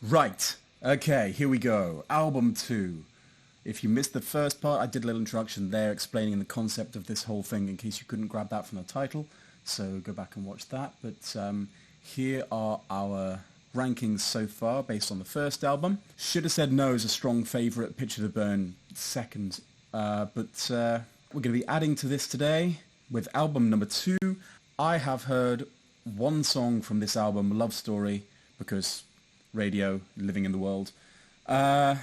Right, okay, here we go. Album 2. If you missed the first part, I did a little introduction there explaining the concept of this whole thing in case you couldn't grab that from the title. So go back and watch that. But here are our rankings so far based on the first album. Should Have Said No is a strong favourite, Picture to Burn second. But we're going to be adding to this today with album number 2. I have heard one song from this album, Love Story, because radio, living in the world. I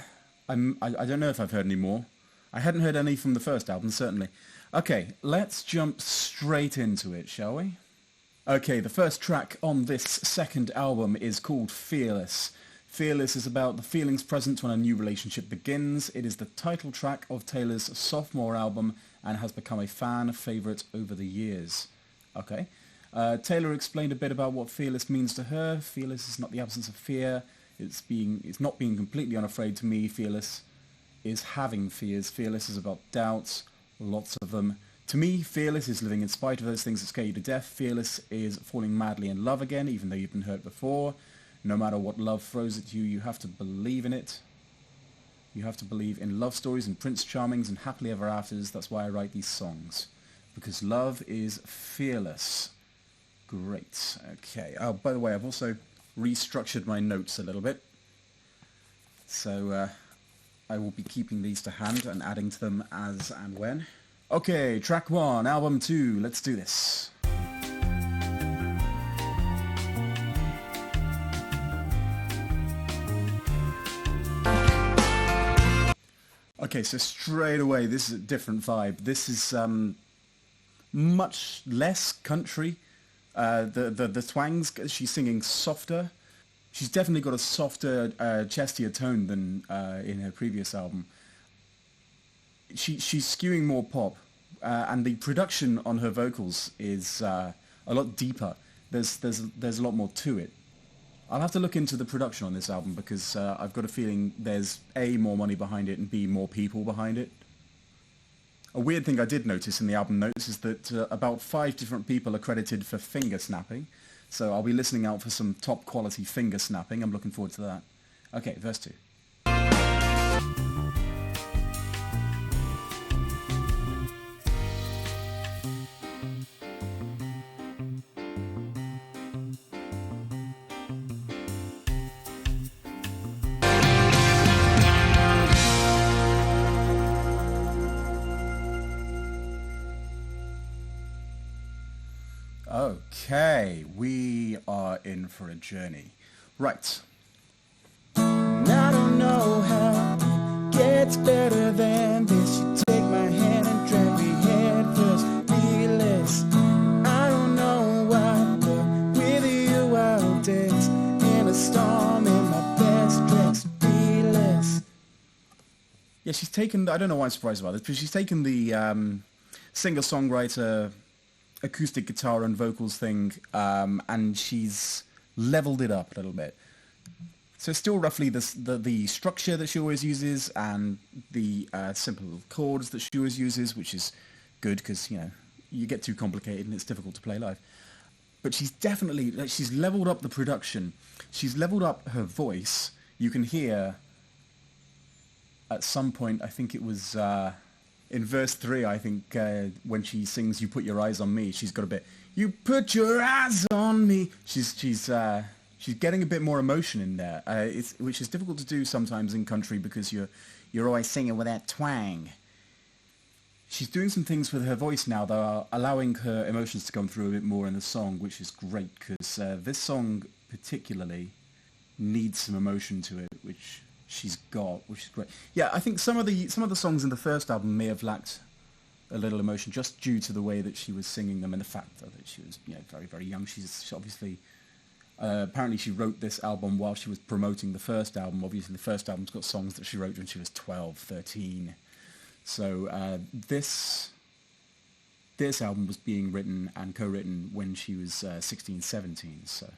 don't know if I've heard any more. I hadn't heard any from the first album, certainly. Okay, let's jump straight into it, shall we? Okay, the first track on this second album is called Fearless. Fearless is about the feelings present when a new relationship begins. It is the title track of Taylor's sophomore album and has become a fan favourite over the years. Okay. Taylor explained a bit about what fearless means to her. Fearless is not the absence of fear. It's not being completely unafraid. To me, fearless is having fears. Fearless is about doubts, lots of them. To me, fearless is living in spite of those things that scare you to death. Fearless is falling madly in love again, even though you've been hurt before. No matter what love throws at you, you have to believe in it. You have to believe in love stories and Prince Charmings and happily ever afters. That's why I write these songs. Because love is fearless. Great. Okay. Oh, by the way, I've also restructured my notes a little bit. So I will be keeping these to hand and adding to them as and when. Okay, track 1, album 2. Let's do this. Okay, so straight away, this is a different vibe. This is much less country. The twangs, she's singing softer. She's definitely got a softer, chestier tone than in her previous album. She's skewing more pop, and the production on her vocals is a lot deeper. There's a lot more to it. I'll have to look into the production on this album because I've got a feeling there's A, more money behind it, and B, more people behind it. A weird thing I did notice in the album notes is that about 5 different people are credited for finger snapping. So I'll be listening out for some top quality finger snapping. I'm looking forward to that. Okay, verse 2. Okay, we are in for a journey. Right. And I don't know how it gets better than this. You take my hand and drag me head first. Fearless. I don't know why, but with you I'll dance in a storm in my best dress. Fearless. Yeah, she's taken, I don't know why I'm surprised about this, but she's taken the singer-songwriter acoustic guitar and vocals thing, and she's leveled it up a little bit. So still roughly the structure that she always uses and the simple chords that she always uses, which is good because, you know, you get too complicated and it's difficult to play live. But she's definitely, like, she's leveled up the production. She's leveled up her voice. You can hear at some point, I think it was in verse 3, I think, when she sings "You Put Your Eyes on Me," she's got a bit. You put your eyes on me. She's getting a bit more emotion in there, which is difficult to do sometimes in country because you're always singing with that twang. She's doing some things with her voice now that are allowing her emotions to come through a bit more in the song, which is great because this song particularly needs some emotion to it, which she's got, which is great. Yeah, I think some of the songs in the first album may have lacked a little emotion just due to the way that she was singing them and the fact that she was, you know, very, very young. She obviously, apparently she wrote this album while she was promoting the first album. Obviously the first album's got songs that she wrote when she was 12, 13. So this album was being written and co-written when she was 16, 17. So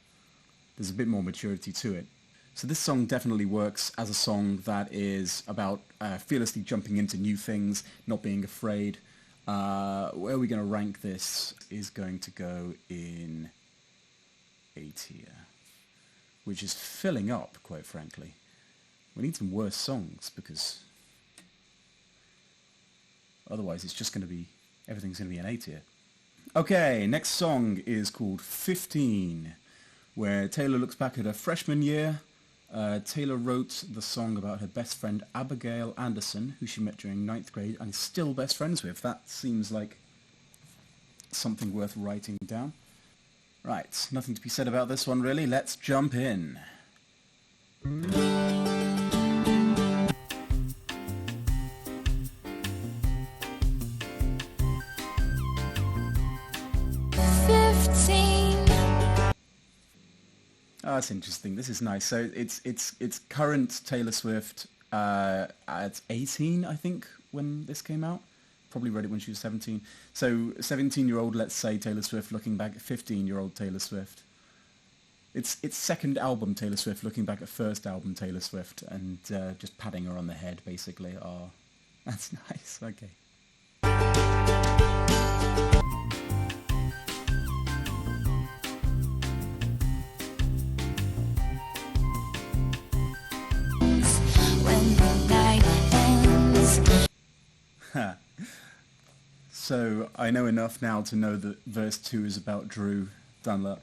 there's a bit more maturity to it. So this song definitely works as a song that is about fearlessly jumping into new things, not being afraid. Where are we going to rank this is going to go in A tier. which is filling up, quite frankly. We need some worse songs, because otherwise it's just going to be, everything's going to be an A tier. Okay, next song is called 15, where Taylor looks back at her freshman year. Taylor wrote the song about her best friend Abigail Anderson, who she met during 9th grade and is still best friends with. That seems like something worth writing down. Right, nothing to be said about this one really. Let's jump in. Oh, that's interesting. This is nice. So it's current Taylor Swift at 18, I think, when this came out. Probably read it when she was 17. So 17-year-old, let's say, Taylor Swift looking back at 15-year-old Taylor Swift. It's second album Taylor Swift looking back at first album Taylor Swift and just patting her on the head, basically. Oh, that's nice. Okay. So I know enough now to know that verse 2 is about Drew Dunlap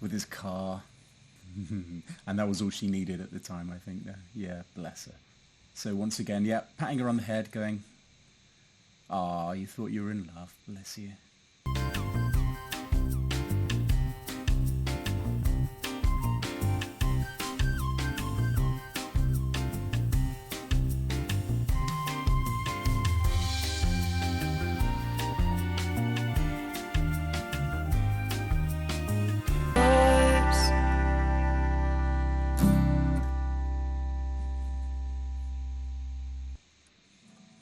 with his car. And that was all she needed at the time, I think. Yeah, bless her. So once again, yeah, patting her on the head, going, "Ah, you thought you were in love, bless you."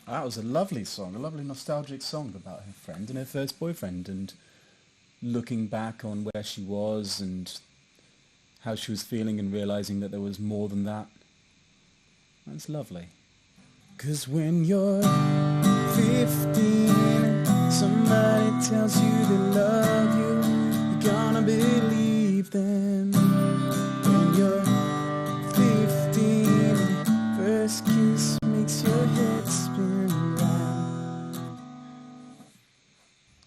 That was a lovely song, a lovely nostalgic song about her friend and her first boyfriend and looking back on where she was and how she was feeling and realizing that there was more than that. That's lovely. 'Cause when you're 15, somebody tells you they love you, you're gonna believe them. When you're 15, first kiss makes your head spin round.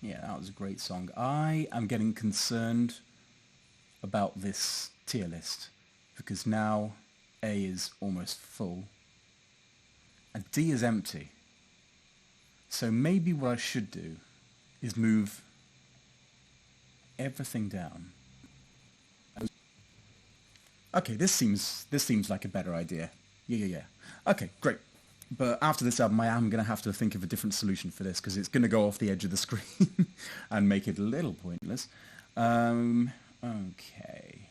Yeah, that was a great song. I am getting concerned about this tier list because now A is almost full and D is empty. So maybe what I should do is move everything down. Okay, this seems like a better idea. Yeah. Okay, great. But after this album, I am going to have to think of a different solution for this because it's going to go off the edge of the screen and make it a little pointless. Okay.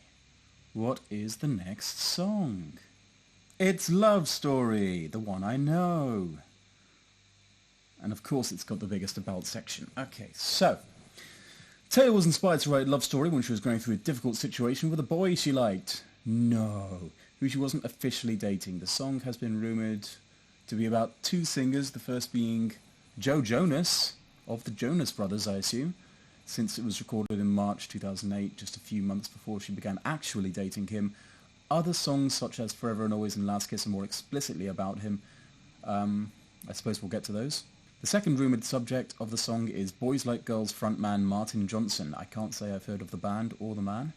What is the next song? It's Love Story, the one I know. And of course it's got the biggest about section. Okay, so Taylor was inspired to write Love Story when she was going through a difficult situation with a boy she liked. No, who she wasn't officially dating. The song has been rumoured to be about two singers, the first being Joe Jonas, of the Jonas Brothers, I assume, since it was recorded in March 2008, just a few months before she began actually dating him. Other songs, such as Forever and Always and Last Kiss, are more explicitly about him. I suppose we'll get to those. The second rumoured subject of the song is Boys Like Girls frontman Martin Johnson. I can't say I've heard of the band or the man,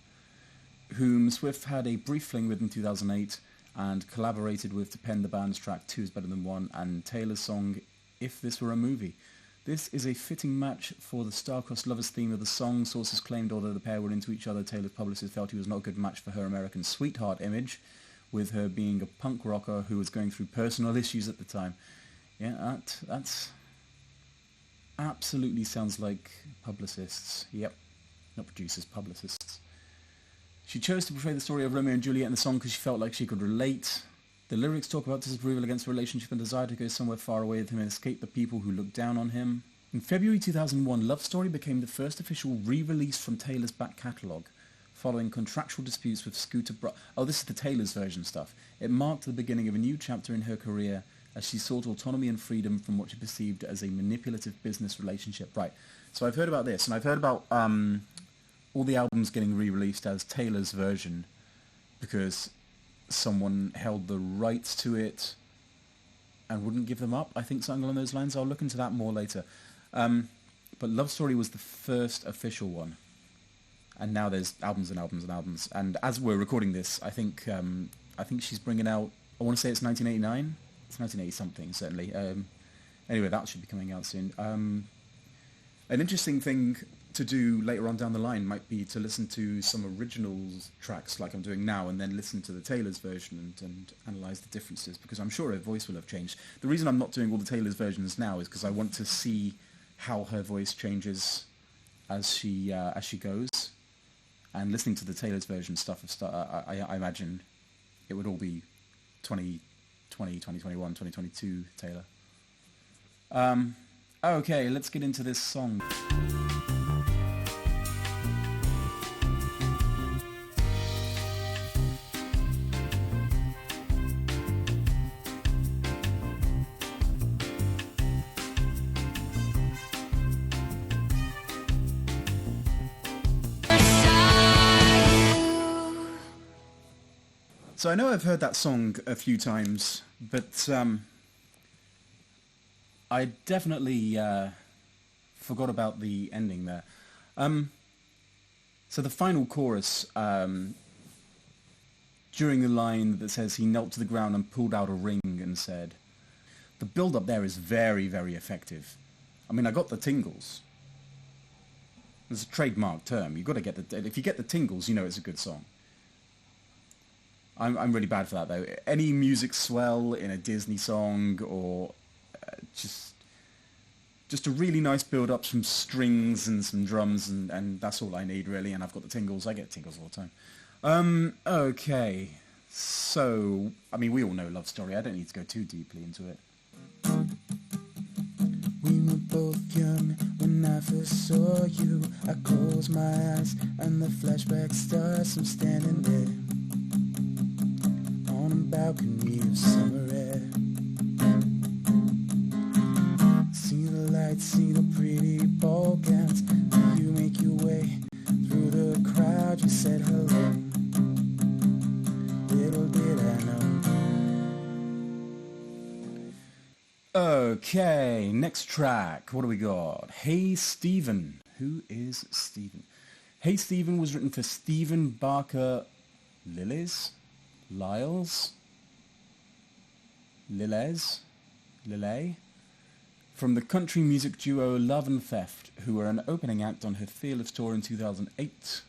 whom Swift had a brief fling with in 2008 and collaborated with to pen the band's track Two Is Better Than One and Taylor's song If This Were a Movie. This is a fitting match for the star-crossed lovers theme of the song. Sources claimed although the pair were into each other, Taylor's publicist felt he was not a good match for her American sweetheart image, with her being a punk rocker who was going through personal issues at the time. Yeah, that's absolutely sounds like publicists. Yep, not producers, publicists. She chose to portray the story of Romeo and Juliet in the song because she felt like she could relate. The lyrics talk about disapproval against the relationship and desire to go somewhere far away with him and escape the people who look down on him. In February 2001, Love Story became the first official re-release from Taylor's back catalogue, following contractual disputes with Scooter Braun. Oh, this is the Taylor's version stuff. It marked the beginning of a new chapter in her career as she sought autonomy and freedom from what she perceived as a manipulative business relationship. Right, so I've heard about this, and I've heard about all the albums getting re-released as Taylor's version. because someone held the rights to it and wouldn't give them up. I think something along those lines. I'll look into that more later. But Love Story was the first official one. And now there's albums and albums and albums. And as we're recording this, I think she's bringing out, I want to say it's 1989. It's 1980 something, certainly. Anyway, that should be coming out soon. An interesting thing to do later on down the line might be to listen to some originals tracks like I'm doing now, and then listen to the Taylor's version and analyse the differences, because I'm sure her voice will have changed. The reason I'm not doing all the Taylor's versions now is because I want to see how her voice changes as she goes. And listening to the Taylor's version stuff, I imagine it would all be 2020, 2021, 2022 Taylor. Okay, let's get into this song. So I know I've heard that song a few times, but I definitely forgot about the ending there. So the final chorus, during the line that says he knelt to the ground and pulled out a ring and said, the build-up there is very, very effective. I mean, I got the tingles. It's a trademark term. You've got to get if you get the tingles, you know it's a good song. I'm really bad for that, though. Any music swell in a Disney song, or just a really nice build-up, some strings and some drums, and that's all I need, really, and I've got the tingles. I get tingles all the time. Okay, so, I mean, we all know Love Story. I don't need to go too deeply into it. We were both young when I first saw you. I closed my eyes and the flashback starts. I'm standing there on a balcony of summer air. See the lights, see the pretty ball gowns. You make your way through the crowd. You said hello. Little did I know. Okay, next track. What do we got? Hey Stephen. Who is Stephen? Hey Stephen was written for Stephen Barker Lyles, from the country music duo Love and Theft, who were an opening act on her Fearless tour in 2008.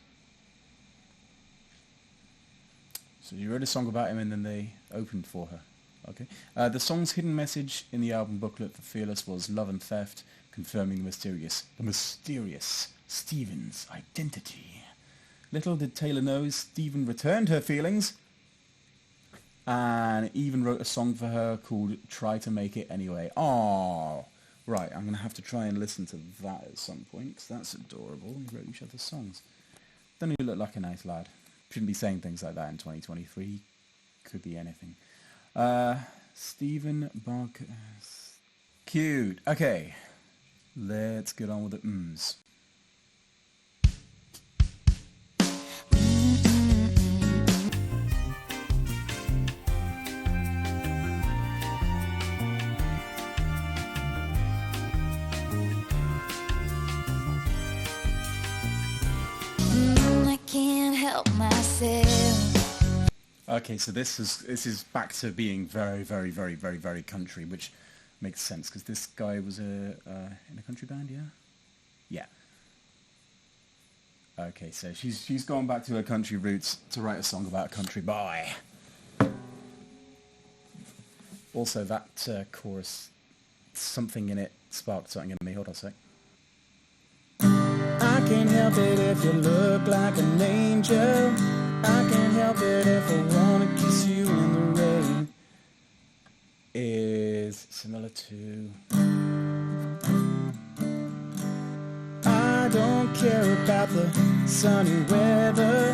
So you wrote a song about him and then they opened for her. Okay. The song's hidden message in the album booklet for Fearless was Love and Theft, confirming the mysterious Stephen's identity. Little did Taylor know, Stephen returned her feelings and even wrote a song for her called Try to Make It Anyway. Oh, right, I'm going to have to try and listen to that at some point, because that's adorable. We wrote each other's songs. Don't you look like a nice lad? Shouldn't be saying things like that in 2023. Could be anything. Stephen Barker. Cute. Okay, let's get on with the ums. I can't help myself. Okay, so this is back to being very, very, very, very, very country, which makes sense because this guy was in a country band, yeah. Okay, so she's gone back to her country roots to write a song about a country boy. Also, that chorus, something in it sparked something in me. Hold on a sec. I can't help it if you look like an angel. I can't help it if I wanna kiss you in the rain. Is similar to I don't care about the sunny weather.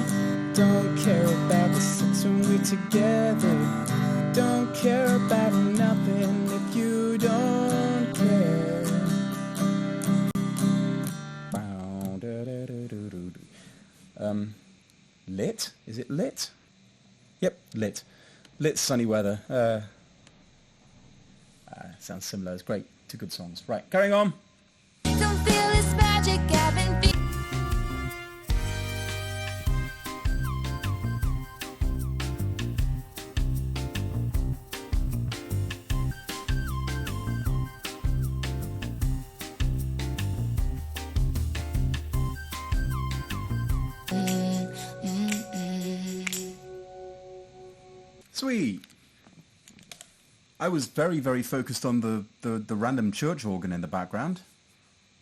Don't care about the sex when we're together. Don't care about nothing if you don't care. Lit? Is it lit? Yep, lit. Lit sunny weather. Sounds similar. It's great. Two good songs. Right, carrying on. Don't feel this magic I've been feeling. Sweet. I was very, very focused on the random church organ in the background.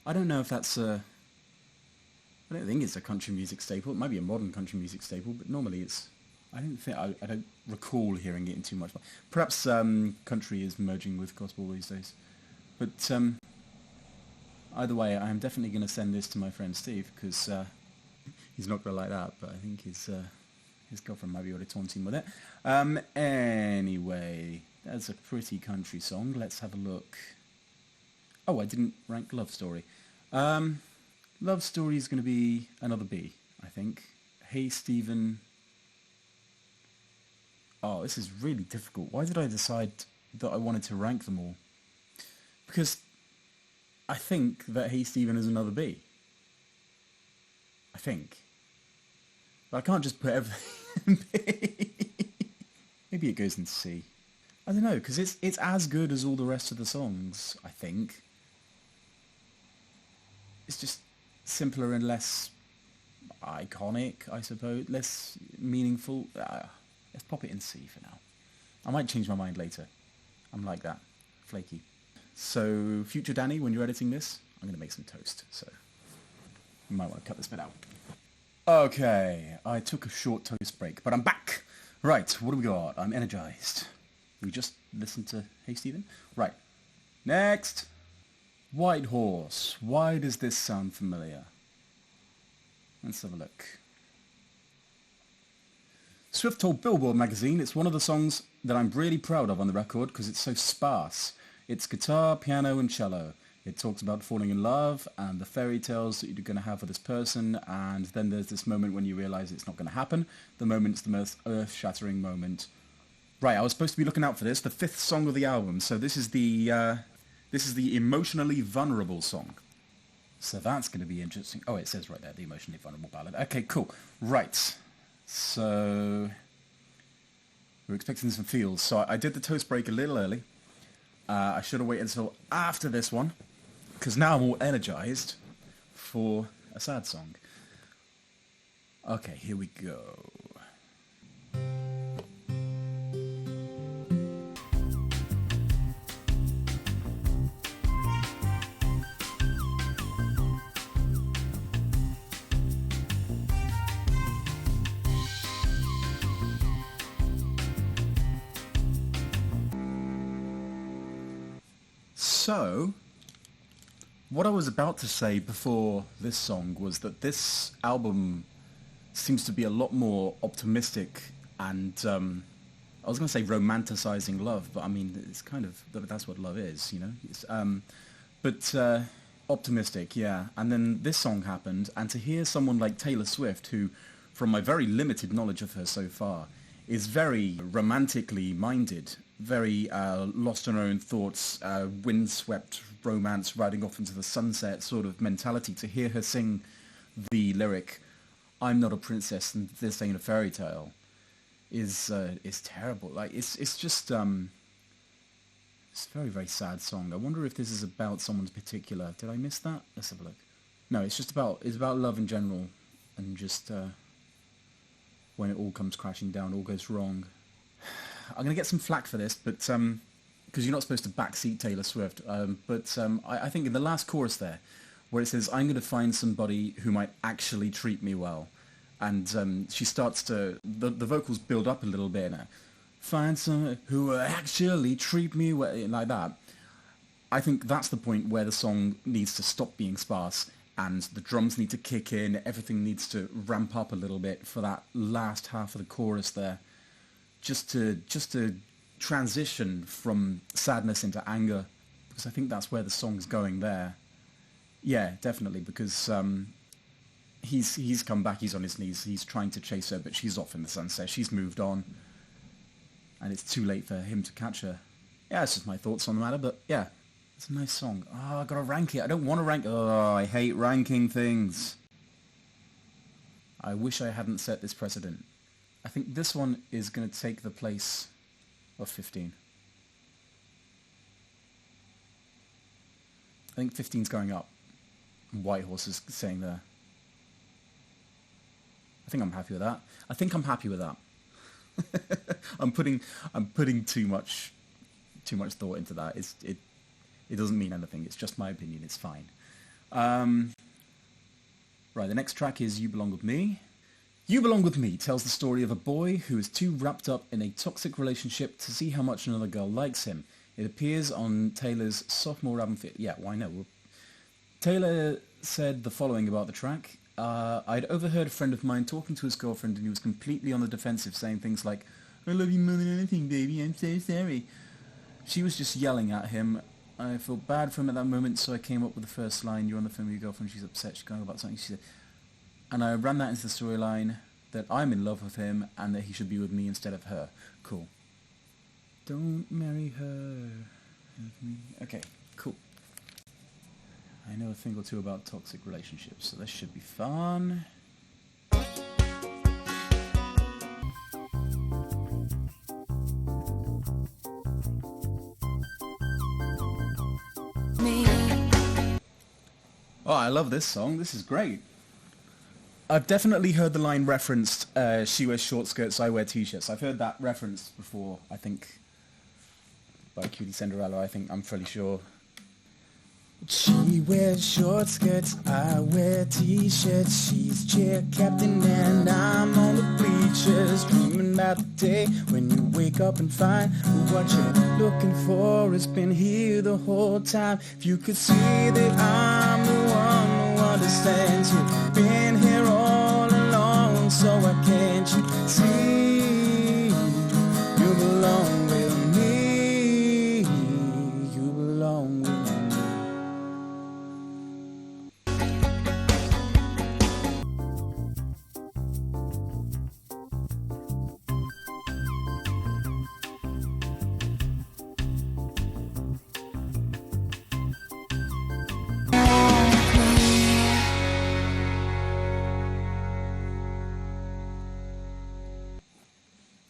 I don't know if that's a... I don't think it's a country music staple. It might be a modern country music staple, but normally it's... I don't recall hearing it in too much. Perhaps country is merging with gospel these days. But either way, I am definitely going to send this to my friend Steve, because he's not going to like that, but I think his girlfriend might be able to taunt him with it. Anyway, that's a pretty country song. Let's have a look. Oh, I didn't rank Love Story. Love Story is going to be another B, I think. Hey Stephen. Oh, this is really difficult. Why did I decide that I wanted to rank them all? Because I think that Hey Stephen is another B. I think. But I can't just put everything in B. Maybe it goes in C. I don't know, because it's as good as all the rest of the songs, I think. It's just simpler and less iconic, I suppose. Less meaningful. Let's pop it in C for now. I might change my mind later. I'm like that. Flaky. So, future Danny, when you're editing this, I'm going to make some toast. So, you might want to cut this bit out. Okay, I took a short toast break, but I'm back. Right, what do we got? I'm energized. We just listened to Hey Stephen? Right. Next. White Horse. Why does this sound familiar? Let's have a look. Swift told Billboard magazine it's one of the songs that I'm really proud of on the record because it's so sparse. It's guitar, piano and cello. It talks about falling in love and the fairy tales that you're going to have with this person, and then there's this moment when you realise it's not going to happen. The moment's the most earth-shattering moment. Right, I was supposed to be looking out for this, the 5th song of the album. So this is the emotionally vulnerable song. So that's going to be interesting. Oh, it says right there, the emotionally vulnerable ballad. Okay, cool. Right. So we're expecting some feels. So I did the toast break a little early. I should have waited until after this one, because now I'm all energized for a sad song. Okay, here we go. So, what I was about to say before this song was that this album seems to be a lot more optimistic and, I was going to say romanticizing love, but I mean, it's kind of, that's what love is, you know? It's, but optimistic, yeah. And then this song happened, and to hear someone like Taylor Swift, who, from my very limited knowledge of her so far, is very romantically minded, very lost in her own thoughts, windswept romance riding off into the sunset sort of mentality. To hear her sing the lyric, "I'm not a princess and this ain't a fairy tale," is terrible. Like it's just it's a very, very sad song. I wonder if this is about someone's particular. Did I miss that? Let's have a look. No, it's about love in general, and just when it all comes crashing down, all goes wrong. I'm going to get some flack for this, but because you're not supposed to backseat Taylor Swift. But I think in the last chorus there, where it says, "I'm going to find somebody who might actually treat me well," and she starts to the vocals build up a little bit now. Find someone who will actually treat me well, like that. I think that's the point where the song needs to stop being sparse, and the drums need to kick in. Everything needs to ramp up a little bit for that last half of the chorus there. Just to transition from sadness into anger, because I think that's where the song's going there. Yeah, definitely, because he's come back, he's on his knees, he's trying to chase her, but she's off in the sunset, she's moved on. and it's too late for him to catch her. Yeah, that's just my thoughts on the matter, but yeah, it's a nice song. Oh, I gotta rank it. I don't want to rank. Oh, I hate ranking things. I wish I hadn't set this precedent. I think this one is going to take the place of 15. I think 15's going up. And Whitehorse is staying there. I think I'm happy with that. I think I'm happy with that. I'm putting too much thought into that. It doesn't mean anything. It's just my opinion. It's fine. Right, the next track is You Belong With Me. You Belong With Me tells the story of a boy who is too wrapped up in a toxic relationship to see how much another girl likes him. It appears on Taylor's sophomore album. Yeah, why not? Taylor said the following about the track. I'd overheard a friend of mine talking to his girlfriend and he was completely on the defensive, saying things like, I love you more than anything, baby, I'm so sorry. She was just yelling at him. I felt bad for him at that moment, so I came up with the first line, you're on the phone with your girlfriend, she's upset, she's going about something, she said, and I ran that into the storyline that I'm in love with him and that he should be with me instead of her. Cool. Don't marry her. Okay, cool. I know a thing or two about toxic relationships, so this should be fun. Oh, I love this song. This is great. I've definitely heard the line referenced, she wears short skirts, I wear t-shirts. I've heard that referenced before, I think, by Cutie Cinderella, I'm fairly sure. She wears short skirts, I wear t-shirts. She's cheer captain and I'm on the bleachers, dreaming about the day when you wake up and find what you're looking for has been here the whole time. If you could see that I'm the one who understands you, been here all along, so why can't you see you belong with me, you belong with me.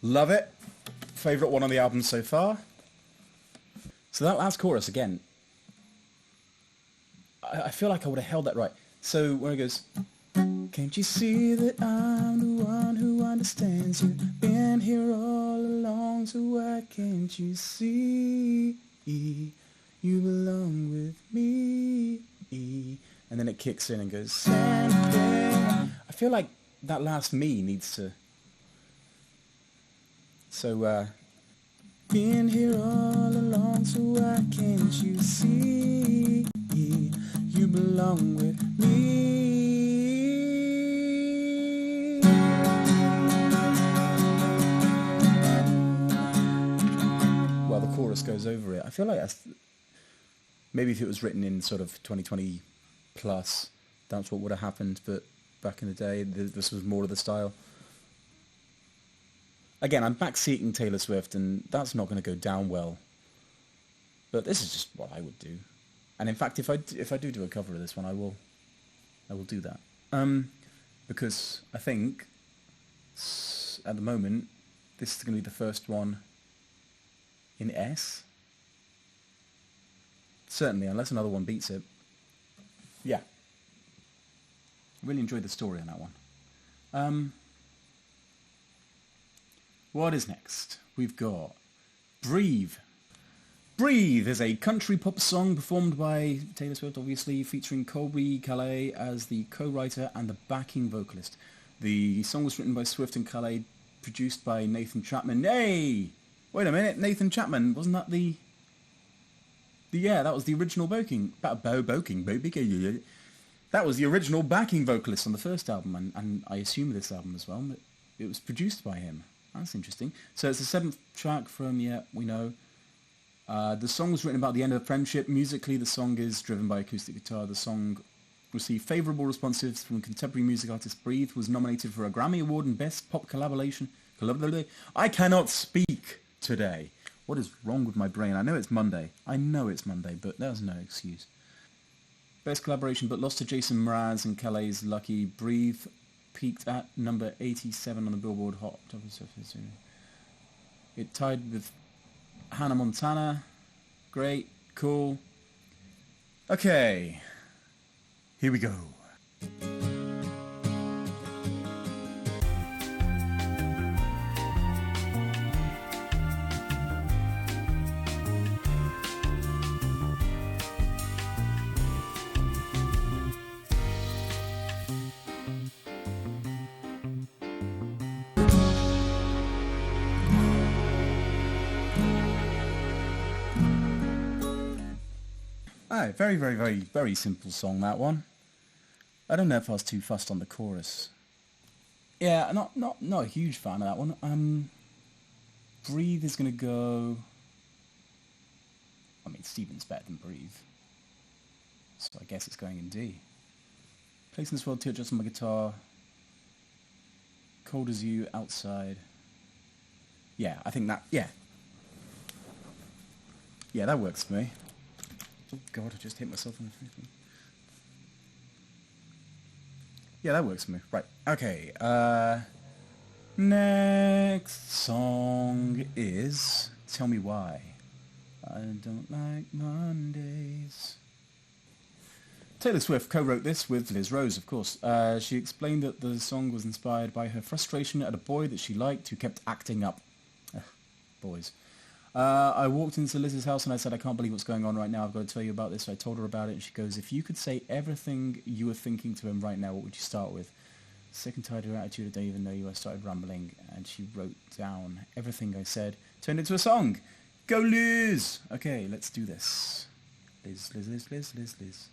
Love it. Favourite one on the album so far. So that last chorus again, I feel like I would have held that right. So when it goes, can't you see that I'm the one who understands you, been here all along, so why can't you see you belong with me? And then it kicks in and goes, something. I feel like that last me needs to... So, been here all along, so why can't you see you belong with me? Well, the chorus goes over it. I feel like that's... Maybe if it was written in sort of 2020 plus, that's what would have happened, but back in the day, this was more of the style. Again, I'm backseating Taylor Swift, and that's not going to go down well. But this is just what I would do. And in fact, if I do a cover of this one, I will do that. Because I think at the moment this is going to be the first one in S. Certainly, unless another one beats it. Yeah. Really enjoyed the story on that one. What is next? We've got Breathe. Breathe is a country pop song performed by Taylor Swift, obviously, featuring Colby Calais as the co-writer and the backing vocalist. The song was written by Swift and Calais, produced by Nathan Chapman. Hey! Wait a minute, Nathan Chapman, wasn't that the... Yeah, that was the original backing... That was the original backing vocalist on the first album, and I assume this album as well, but it was produced by him. That's interesting. So it's the 7th track from, yeah, we know. The song was written about the end of the friendship. Musically, the song is driven by acoustic guitar. The song received favourable responses from contemporary music artist. Breathe was nominated for a Grammy Award in Best Pop Collaboration. I cannot speak today. What is wrong with my brain? I know it's Monday. But there's no excuse. Best collaboration, but lost to Jason Mraz and Calais' Lucky Breathe. Peaked at number 87 on the Billboard Hot. It tied with Hannah Montana. Great. Cool. Okay. Here we go. Alright, very, very, very, very simple song, that one. I don't know if I was too fussed on the chorus. Yeah, not a huge fan of that one. Breathe is gonna go... I mean, Stephen's better than Breathe. So I guess it's going in D. Placing this world, just on my guitar. Cold as You, Outside. Yeah, I think that, yeah. Yeah, that works for me. Oh god, I just hit myself in the face. Yeah, that works for me. Right, okay. Next song is Tell Me Why. I don't like Mondays. Taylor Swift co-wrote this with Liz Rose, of course. She explained that the song was inspired by her frustration at a boy that she liked who kept acting up. Ugh, boys. I walked into Liz's house and I said, I can't believe what's going on right now. I've got to tell you about this. So I told her about it and she goes, if you could say everything you were thinking to him right now, what would you start with? Sick and tired of your attitude, I don't even know you. I started rambling and she wrote down everything I said, turned into a song. Go Liz! Okay, let's do this. Liz, Liz, Liz, Liz, Liz, Liz.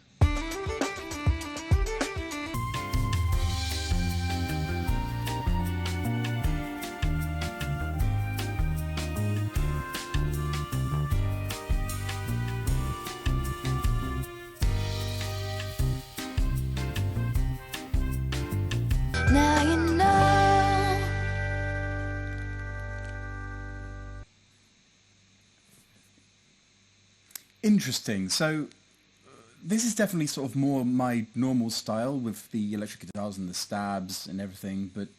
Now you know. Interesting. So this is definitely sort of more my normal style with the electric guitars and the stabs and everything, but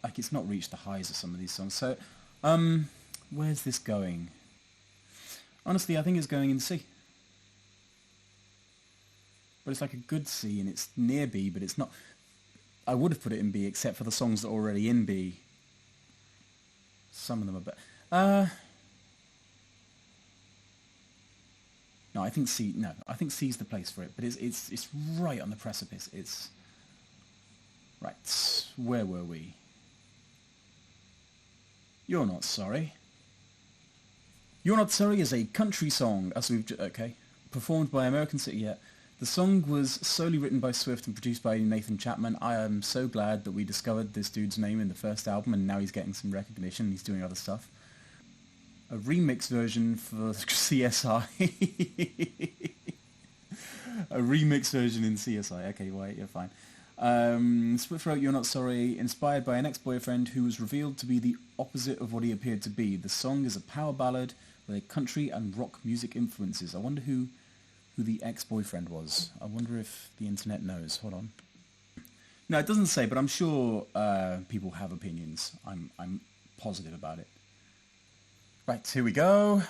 like it's not reached the highs of some of these songs. So where's this going? Honestly, I think it's going in C. But it's like a good C and it's near B, but it's not. I would have put it in B except for the songs that are already in B. Some of them are better. No, I think C. No, I think C's the place for it. But it's right on the precipice. It's right. Where were we? You're Not Sorry. You're Not Sorry is a country song, as we've performed by American City. Yeah, the song was solely written by Swift and produced by Nathan Chapman. I am so glad that we discovered this dude's name in the first album, and now he's getting some recognition. He's doing other stuff. A remix version for CSI. A remix version in CSI. Okay, wait, you're fine. Swift wrote You're Not Sorry, inspired by an ex-boyfriend who was revealed to be the opposite of what he appeared to be. The song is a power ballad with a country and rock music influences. I wonder who the ex-boyfriend was. I wonder if the internet knows. Hold on. No, it doesn't say, but I'm sure people have opinions. I'm positive about it. Right, here we go.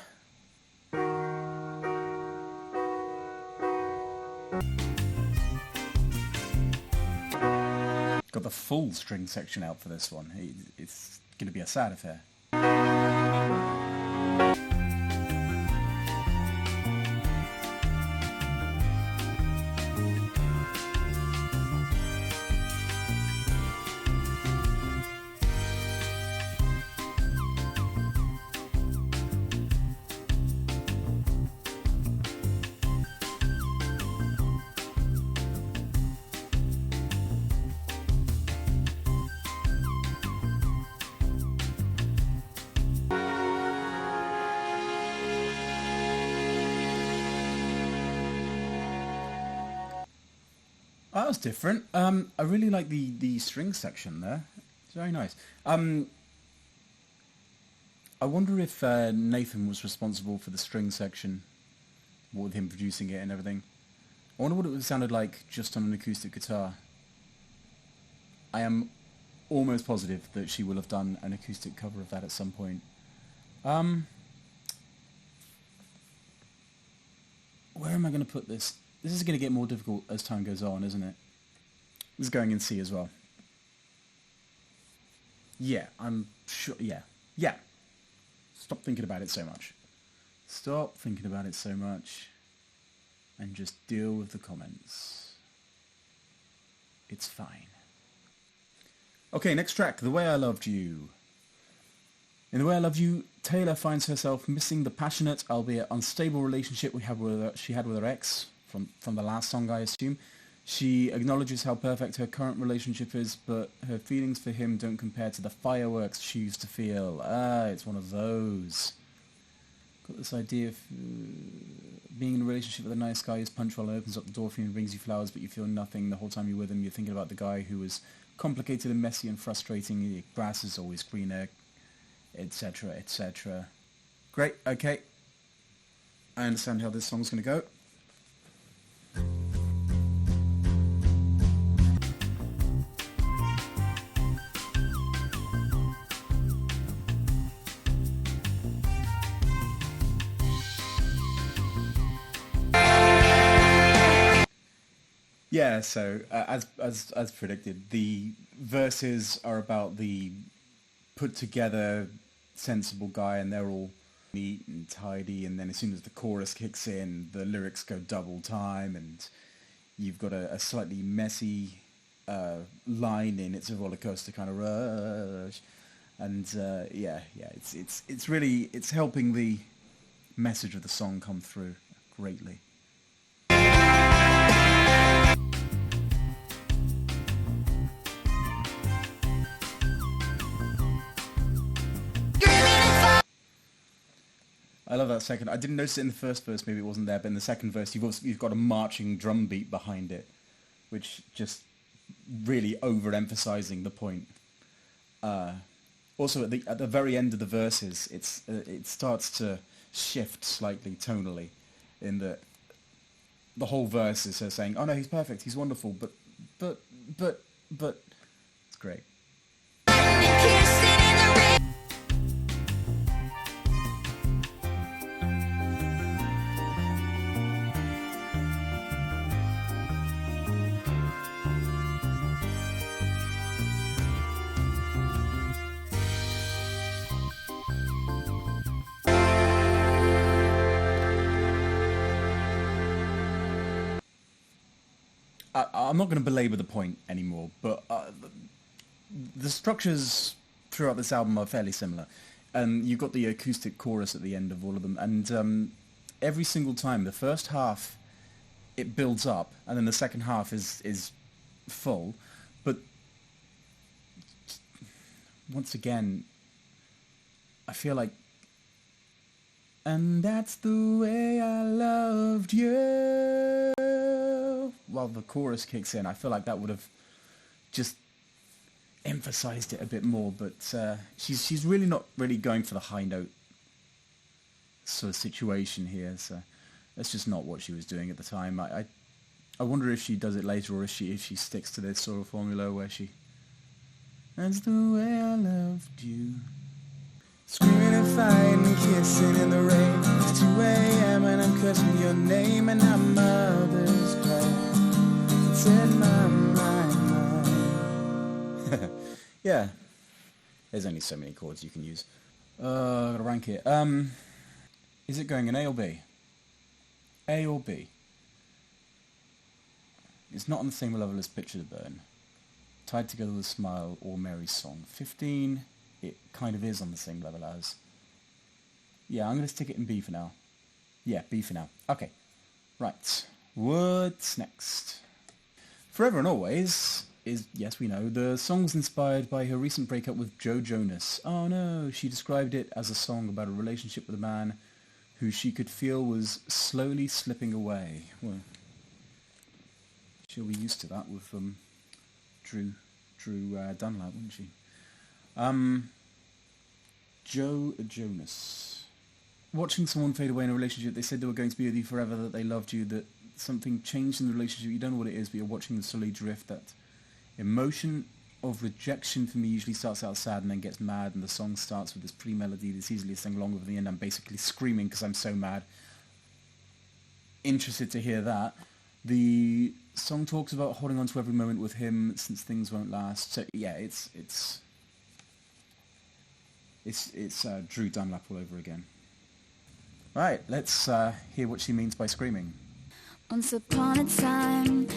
Got the full string section out for this one. It's going to be a sad affair. That was different. I really like the string section there. It's very nice. I I wonder if Nathan was responsible for the string section, with him producing it and everything. I wonder what it would have sounded like just on an acoustic guitar. I am almost positive that she will have done an acoustic cover of that at some point. Where am I going to put this? This is going to get more difficult as time goes on, isn't it? This is going in C as well. Yeah, I'm sure, yeah. Yeah. Stop thinking about it so much. Stop thinking about it so much. And just deal with the comments. It's fine. Okay, next track, The Way I Loved You. In The Way I Loved You, Taylor finds herself missing the passionate, albeit unstable relationship she had with her ex, from the last song, I assume. She acknowledges how perfect her current relationship is, but her feelings for him don't compare to the fireworks she used to feel. It's one of those. Got this idea of being in a relationship with a nice guy who's punctual and opens up the door for you and brings you flowers, but you feel nothing the whole time you're with him. You're thinking about the guy who was complicated and messy and frustrating. The grass is always greener, etc., etc. Great, okay. I understand how this song's going to go. Yeah, so as predicted, the verses are about the put together, sensible guy, and they're all neat and tidy. And then as soon as the chorus kicks in, the lyrics go double time, and you've got a slightly messy line in "It's a roller coaster kind of rush," and it's really helping the message of the song come through greatly. I love that second. I didn't notice it in the first verse, maybe it wasn't there, but in the second verse you've got a marching drum beat behind it, which just really overemphasizing the point. Also, at the very end of the verses, it starts to shift slightly tonally, in that the whole verse is her saying, "Oh no, he's perfect, he's wonderful, but," it's great. I'm not going to belabor the point anymore, but the structures throughout this album are fairly similar. You've got the acoustic chorus at the end of all of them, and every single time, the first half, it builds up, and then the second half is full, but once again, I feel like, and that's the way I loved you. While the chorus kicks in, I feel like that would have just emphasized it a bit more, but she's really not really going for the high note sort of situation here, so that's just not what she was doing at the time. I wonder if she does it later, or if she sticks to this sort of formula where she, that's the way I loved you. Screaming and fighting and kissing in the rain. It's 2 a.m. and I'm cursing your name, and our mother's cry. It's in my mind. Yeah. There's only so many chords you can use. I've got to rank it. Is it going in A or B? A or B? It's not on the same level as Picture to Burn. Tied Together with a Smile or Mary's Song. 15... it kind of is on the same level as. Yeah, I'm going to stick it in B for now. Yeah, B for now. Okay. Right. What's next? Forever and Always is, yes, we know, the song's inspired by her recent breakup with Joe Jonas. Oh no, she described it as a song about a relationship with a man who she could feel was slowly slipping away. Well, she'll be used to that with Drew Dunlap, wouldn't she? Joe Jonas. Watching someone fade away in a relationship, they said they were going to be with you forever, that they loved you, that something changed in the relationship. You don't know what it is, but you're watching them slowly drift. That emotion of rejection for me usually starts out sad and then gets mad, and the song starts with this pretty melody that's easily sung along with the end. I'm basically screaming because I'm so mad. Interested to hear that. The song talks about holding on to every moment with him since things won't last. So yeah, it's Drew Dunlap all over again. Right, let's hear what she means by screaming. Once upon a time,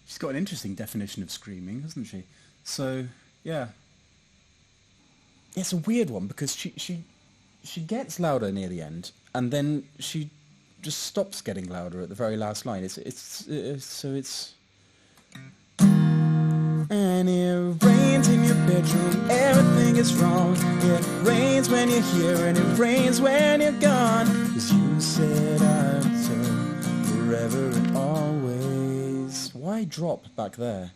She's got an interesting definition of screaming, hasn't she? So, yeah. It's a weird one because she gets louder near the end, and then she just stops getting louder at the very last line. It's and it rains in your bedroom, everything is wrong. It rains when you're here and it rains when you're gone. 'Cause you said I'd turn forever and always. Why drop back there?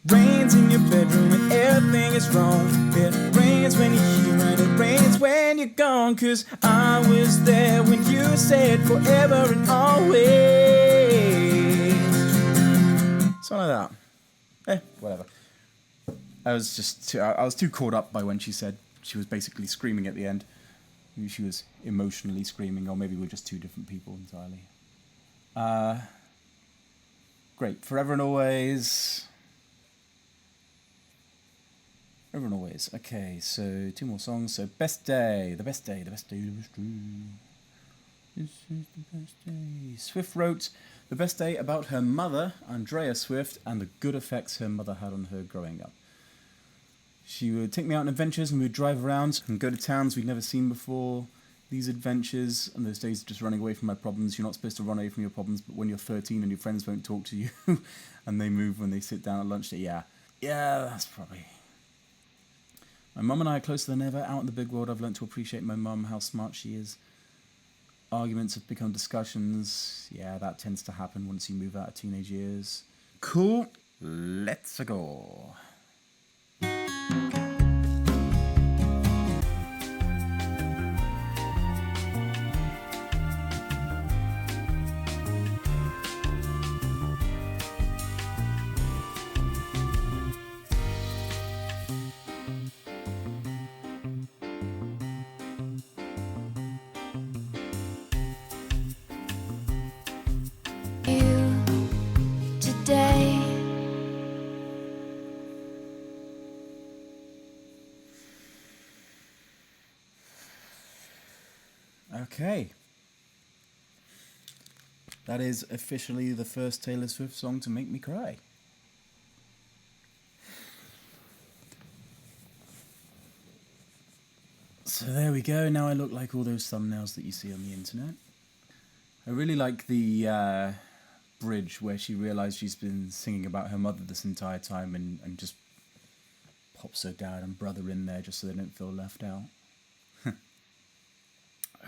Rains in your bedroom and everything is wrong. It rains when you're here and it rains when you're gone. 'Cause I was there when you said forever and always. Something like that. Whatever. I was too caught up by when she said she was basically screaming at the end. Maybe she was emotionally screaming, or maybe we're just two different people entirely. Great. Forever and always. Forever and always. Okay, so two more songs. So Best Day. The best day. The best day. The best day. This is the best day. Swift wrote The Best Day about her mother, Andrea Swift, and the good effects her mother had on her growing up. She would take me out on adventures and we'd drive around and go to towns we'd never seen before. These adventures and those days of just running away from my problems. You're not supposed to run away from your problems, but when you're 13 and your friends won't talk to you and they move when they sit down at lunch, yeah, that's probably... My mum and I are closer than ever. Out in the big world, I've learnt to appreciate my mum, how smart she is. Arguments have become discussions. Yeah, that tends to happen once you move out of teenage years. Cool. Let's go. you today. Okay. That is officially the first Taylor Swift song to make me cry. So there we go. Now I look like all those thumbnails that you see on the internet. I really like the bridge where she realised she's been singing about her mother this entire time and just pops her dad and brother in there just so they don't feel left out.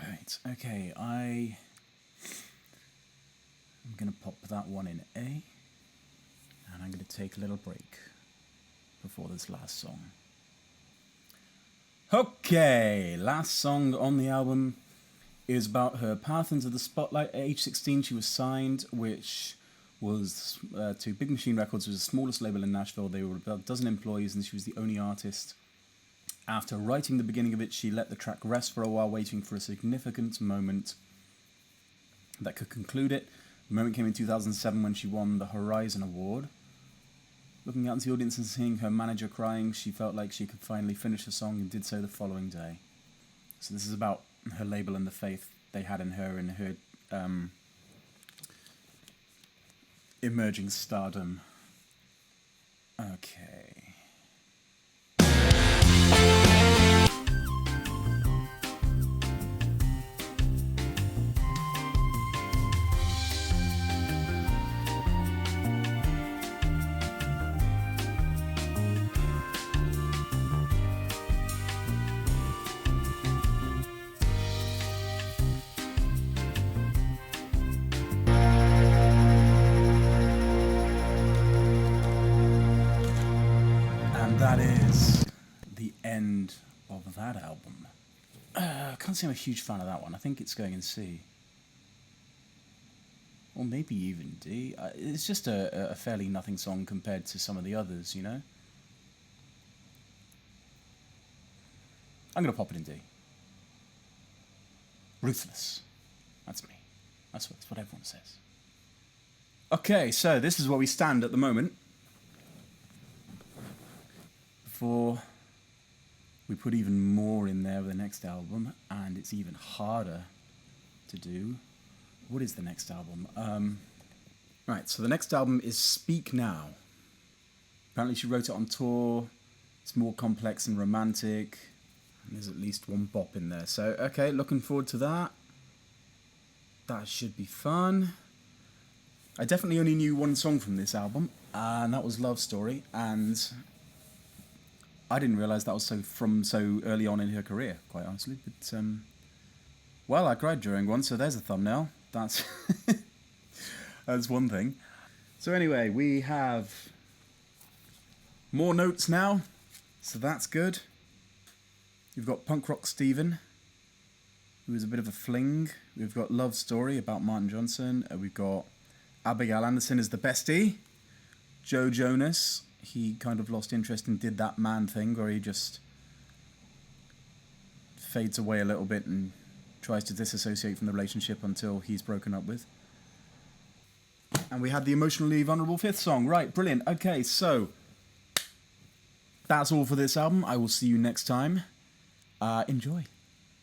Right, okay, I'm going to pop that one in A, and I'm going to take a little break before this last song. Okay, last song on the album is about her path into the spotlight. At age 16, she was signed, which was to Big Machine Records, which was the smallest label in Nashville. They were about a dozen employees, and she was the only artist. After writing the beginning of it, she let the track rest for a while, waiting for a significant moment that could conclude it. The moment came in 2007 when she won the Horizon Award. Looking out into the audience and seeing her manager crying, she felt like she could finally finish the song and did so the following day. So this is about her label and the faith they had in her and her emerging stardom. Okay. that is the end of that album. I can't say I'm a huge fan of that one. I think it's going in C. Or maybe even D. It's just a fairly nothing song compared to some of the others, you know? I'm going to pop it in D. Ruthless. That's me. That's what everyone says. Okay, so this is where we stand at the moment. Before we put even more in there with the next album, and it's even harder to do. What is the next album? Right, so the next album is Speak Now. Apparently she wrote it on tour. It's more complex and romantic. And there's at least one bop in there. So, okay, looking forward to that. That should be fun. I definitely only knew one song from this album, and that was Love Story. And I didn't realise that was from so early on in her career, quite honestly. But, well, I cried during one, so there's a thumbnail. That's that's one thing. So anyway, we have more notes now, so that's good. You've got Punk Rock Steven, who is a bit of a fling. We've got Love Story about Martin Johnson. We've got Abigail Anderson is the bestie. Joe Jonas, he kind of lost interest and did that man thing where he just fades away a little bit and tries to disassociate from the relationship until he's broken up with. And we had the emotionally vulnerable fifth song. Right, brilliant. Okay, so that's all for this album. I will see you next time. Enjoy.